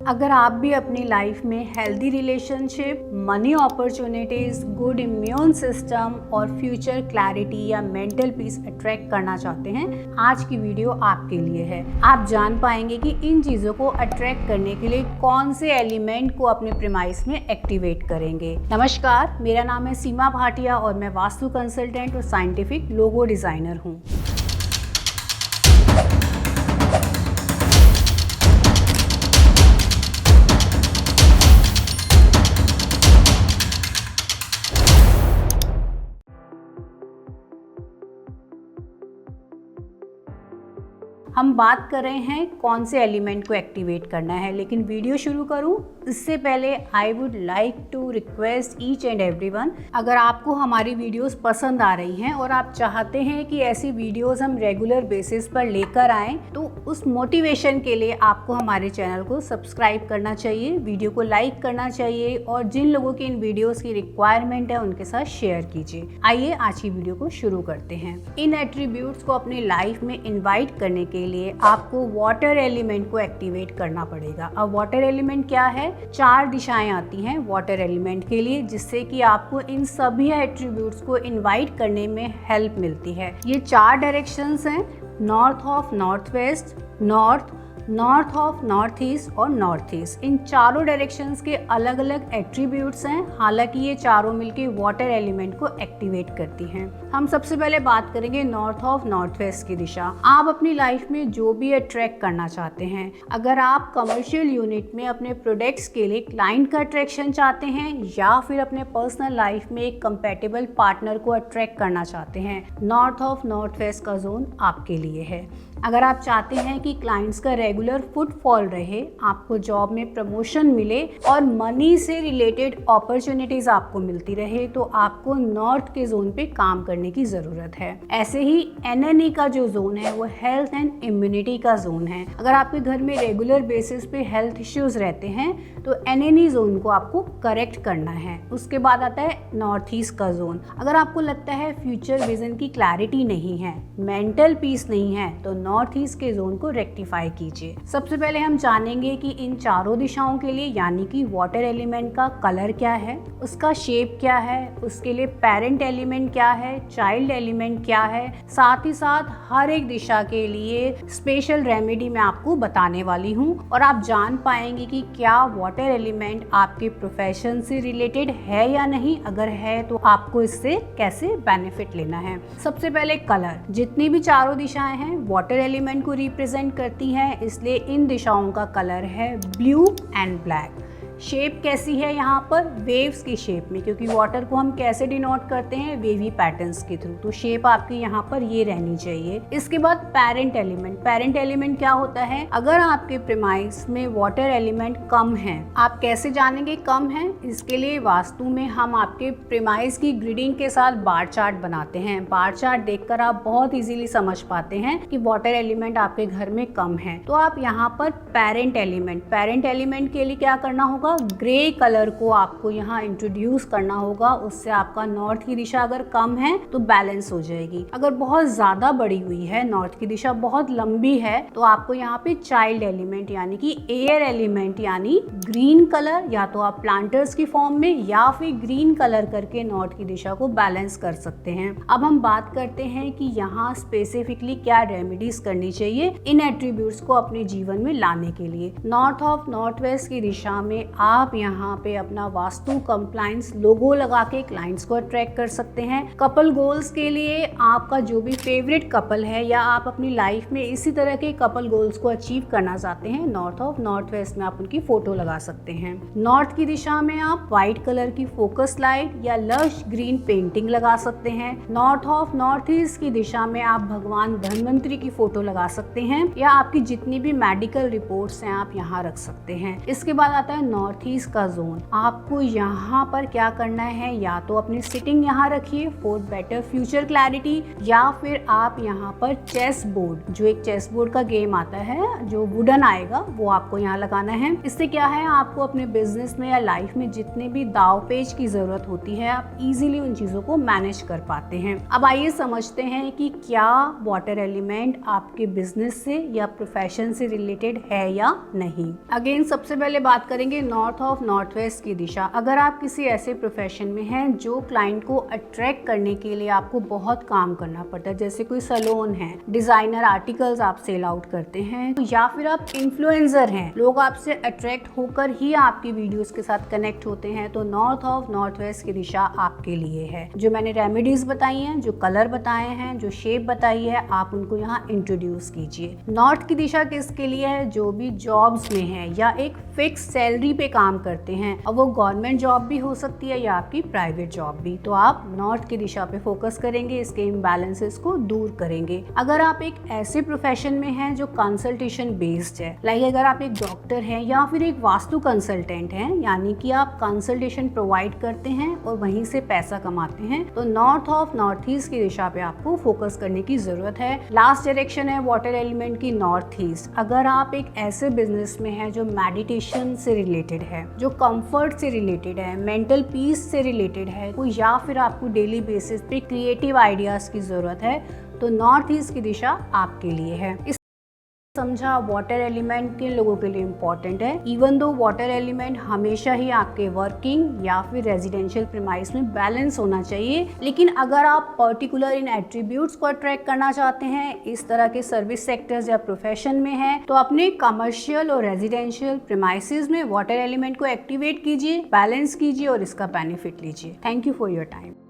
अगर आप भी अपनी लाइफ में healthy relationship, money opportunities, good immune system और फ्यूचर क्लैरिटी या मेंटल पीस अट्रैक्ट करना चाहते हैं, आज की वीडियो आपके लिए है। आप जान पाएंगे कि इन चीज़ों को अट्रैक्ट करने के लिए कौन से एलिमेंट को अपने प्रीमाइस में एक्टिवेट करेंगे। नमस्कार, मेरा नाम है सीमा भाटिया और मैं वास्तु कंसल्टेंट और साइंटिफिक लोगो डिज़ाइनर हूँ। हम बात कर रहे हैं कौन से एलिमेंट को एक्टिवेट करना है, लेकिन वीडियो शुरू करूं इससे पहले I would like to request each and everyone, अगर आपको हमारी वीडियोस पसंद आ रही हैं और आप चाहते हैं कि ऐसी वीडियोस हम रेगुलर बेसिस पर लेकर आएं, तो उस मोटिवेशन के लिए आपको हमारे चैनल को सब्सक्राइब करना चाहिए, वीडियो को लाइक करना चाहिए और जिन लोगों की इन वीडियोज़ की रिक्वायरमेंट है उनके साथ शेयर कीजिए। आइए आज की वीडियो को शुरू करते हैं। इन एट्रीब्यूट्स को अपनी लाइफ में इन्वाइट करने के लिए आपको वाटर एलिमेंट को एक्टिवेट करना पड़ेगा। अब वाटर एलिमेंट क्या है? 4 दिशाएं आती हैं वाटर एलिमेंट के लिए, जिससे कि आपको इन सभी एट्रीब्यूट्स को इनवाइट करने में हेल्प मिलती है। ये 4 डायरेक्शंस हैं, north of north west, north of north east और नॉर्थ ईस्ट। इन चारों डायरेक्शंस के अलग अलग एट्रीब्यूट्स हैं, हालांकि ये चारों मिलके वाटर एलिमेंट को एक्टिवेट करती हैं। हम सबसे पहले बात करेंगे नॉर्थ ऑफ नॉर्थ वेस्ट की दिशा। आप अपनी लाइफ में जो भी अट्रैक्ट करना चाहते हैं, अगर आप कमर्शियल यूनिट में अपने प्रोडक्ट्स के लिए क्लाइंट का अट्रैक्शन चाहते हैं या फिर अपने पर्सनल लाइफ में एक कंपैटिबल पार्टनर को अट्रैक्ट करना चाहते हैं, नॉर्थ ऑफ नॉर्थ वेस्ट का जोन आपके लिए है। अगर आप चाहते हैं कि क्लाइंट्स का रेगुलर फुटफॉल रहे, आपको जॉब में प्रमोशन मिले और मनी से रिलेटेड अपॉर्चुनिटीज आपको मिलती रहे, तो आपको नॉर्थ के जोन पे काम करने की ज़रूरत है। ऐसे ही एनएनई का जो जोन है वो हेल्थ एंड इम्यूनिटी का जोन है। अगर आपके घर में रेगुलर बेसिस पे हेल्थ इश्यूज रहते हैं तो एनएनई जोन को आपको करेक्ट करना है। उसके बाद आता है नॉर्थ ईस्ट का जोन। अगर आपको लगता है फ्यूचर विजन की क्लैरिटी नहीं है, मेंटल पीस नहीं है, तो नॉर्थ ईस्ट के जोन को रेक्टिफाई कीजिए। सबसे पहले हम जानेंगे कि इन चारों दिशाओं के लिए यानी कि वाटर एलिमेंट का कलर क्या है, उसका शेप क्या है, उसके लिए पेरेंट एलिमेंट क्या है, चाइल्ड एलिमेंट क्या है, साथ ही साथ हर एक दिशा के लिए स्पेशल रेमेडी मैं आपको बताने वाली हूँ और आप जान पाएंगे कि क्या वाटर एलिमेंट आपके प्रोफेशन से रिलेटेड है या नहीं। अगर है तो आपको इससे कैसे बेनिफिट लेना है। सबसे पहले कलर। जितनी भी चारों दिशाएं हैं वाटर एलिमेंट को रिप्रेजेंट करती हैं, इसलिए इन दिशाओं का कलर है ब्लू एंड ब्लैक। शेप कैसी है यहाँ पर? वेव्स की शेप में, क्योंकि वाटर को हम कैसे डिनोट करते हैं? वेवी पैटर्न्स के थ्रू। तो शेप आपकी यहाँ पर ये रहनी चाहिए। इसके बाद पेरेंट एलिमेंट। पेरेंट एलिमेंट क्या होता है? अगर आपके प्रीमाइस में वाटर एलिमेंट कम है, आप कैसे जानेंगे कम है? इसके लिए वास्तु में हम आपके प्रीमाइस की ग्रिडिंग के साथ बार चार्ट बनाते हैं। बार चार्ट देखकर आप बहुत इजीली समझ पाते हैं कि वाटर एलिमेंट आपके घर में कम है। तो आप यहाँ पर पेरेंट एलिमेंट के लिए क्या करना होगा? ग्रे कलर को आपको यहाँ इंट्रोड्यूस करना होगा। उससे आपका नॉर्थ की दिशा अगर कम है तो बैलेंस हो जाएगी। अगर बहुत ज्यादा बड़ी हुई है, नॉर्थ की दिशा बहुत लंबी है, तो आपको यहाँ पे चाइल्ड एलिमेंट यानी कि एयर एलिमेंट यानी ग्रीन कलर, या तो आप प्लांटर्स की फॉर्म में या फिर ग्रीन कलर करके नॉर्थ की दिशा को बैलेंस कर सकते हैं। अब हम बात करते हैं कि यहाँ स्पेसिफिकली क्या रेमेडीज करनी चाहिए इन एट्रीब्यूट्स को अपने जीवन में लाने के लिए। नॉर्थ ऑफ नॉर्थ वेस्ट की दिशा में आप यहाँ पे अपना वास्तु कंप्लायंस लोगो लगा के क्लाइंट्स को अट्रैक्ट कर सकते हैं। कपल गोल्स के लिए आपका जो भी फेवरेट कपल है या आप अपनी लाइफ में इसी तरह के कपल गोल्स को अचीव करना चाहते हैं, नॉर्थ ऑफ नॉर्थ वेस्ट में आप उनकी फोटो लगा सकते हैं। नॉर्थ की दिशा में आप व्हाइट कलर की फोकस लाइट या लश ग्रीन पेंटिंग लगा सकते हैं। नॉर्थ ऑफ नॉर्थ ईस्ट की दिशा में आप भगवान धन्वंतरी की फोटो लगा सकते हैं या आपकी जितनी भी मेडिकल रिपोर्ट्स हैं आप यहाँ रख सकते हैं। इसके बाद आता है नॉर्थ ईस्ट का जोन। आपको यहाँ पर क्या करना है, या तो अपनी सिटिंग यहाँ रखिए फॉर बेटर फ्यूचर क्लैरिटी, या फिर आप यहाँ पर चेस बोर्ड, जो एक चेस बोर्ड का गेम आता है जो वुडन आएगा, वो आपको यहाँ लगाना है। इससे क्या है, आपको अपने बिजनेस में या लाइफ में जितने भी दाव पेच की जरूरत होती है, आप इजीली उन चीजों को मैनेज कर पाते हैं। अब आइए समझते हैं कि क्या वाटर एलिमेंट आपके बिजनेस से या प्रोफेशन से रिलेटेड है या नहीं। अगेन सबसे पहले बात करेंगे नॉर्थ ऑफ नॉर्थ वेस्ट की दिशा। अगर आप किसी ऐसे प्रोफेशन में हैं जो क्लाइंट को अट्रैक्ट करने के लिए आपको बहुत काम करना पड़ता है, जैसे कोई सैलून है, डिजाइनर आर्टिकल्स आप सेल आउट करते हैं, या फिर आप इन्फ्लुएंसर हैं, लोग आपसे अट्रैक्ट होकर ही आपकी वीडियोस के साथ कनेक्ट होते हैं, तो नॉर्थ ऑफ नॉर्थ वेस्ट की दिशा आपके लिए है। जो मैंने रेमेडीज बताई हैं, जो कलर बताए हैं, जो शेप बताई है, आप उनको यहाँ इंट्रोड्यूस कीजिए। नॉर्थ की दिशा किसके लिए है, जो भी जॉब्स में है या एक फिक्स सैलरी पे काम करते हैं, अब वो गवर्नमेंट जॉब भी हो सकती है या आपकी प्राइवेट जॉब भी, तो आप नॉर्थ की दिशा पे फोकस करेंगे, इसके इम्बैलेंसेस को दूर करेंगे। अगर आप एक ऐसे प्रोफेशन में हैं जो कंसल्टेशन बेस्ड है, लाइक अगर आप एक डॉक्टर हैं या फिर एक वास्तु कंसल्टेंट हैं, यानी कि आप कंसल्टेशन प्रोवाइड करते हैं और वहीं से पैसा कमाते हैं, तो नॉर्थ ऑफ नॉर्थ ईस्ट की दिशा पे आपको फोकस करने की जरूरत है। लास्ट डायरेक्शन है वाटर एलिमेंट की नॉर्थ ईस्ट। अगर आप एक ऐसे बिजनेस में हैं जो मेडिटेशन से रिलेटेड है, जो कंफर्ट से रिलेटेड है, मेंटल पीस से रिलेटेड है, या फिर आपको डेली बेसिस पे क्रिएटिव आइडियाज की जरूरत है, तो नॉर्थ ईस्ट की दिशा आपके लिए है। समझा वाटर एलिमेंट किन लोगों के लिए इम्पोर्टेंट है। इवन दो वाटर एलिमेंट हमेशा ही आपके वर्किंग या फिर रेजिडेंशियल प्रीमाइस में बैलेंस होना चाहिए, लेकिन अगर आप पर्टिकुलर इन एट्रीब्यूट्स को अट्रैक्ट करना चाहते हैं, इस तरह के सर्विस सेक्टर्स या प्रोफेशन में हैं, तो अपने कमर्शियल और रेजिडेंशियल प्रीमाइसेस में वाटर एलिमेंट को एक्टिवेट कीजिए, बैलेंस कीजिए और इसका बेनिफिट लीजिए। Thank you for your time.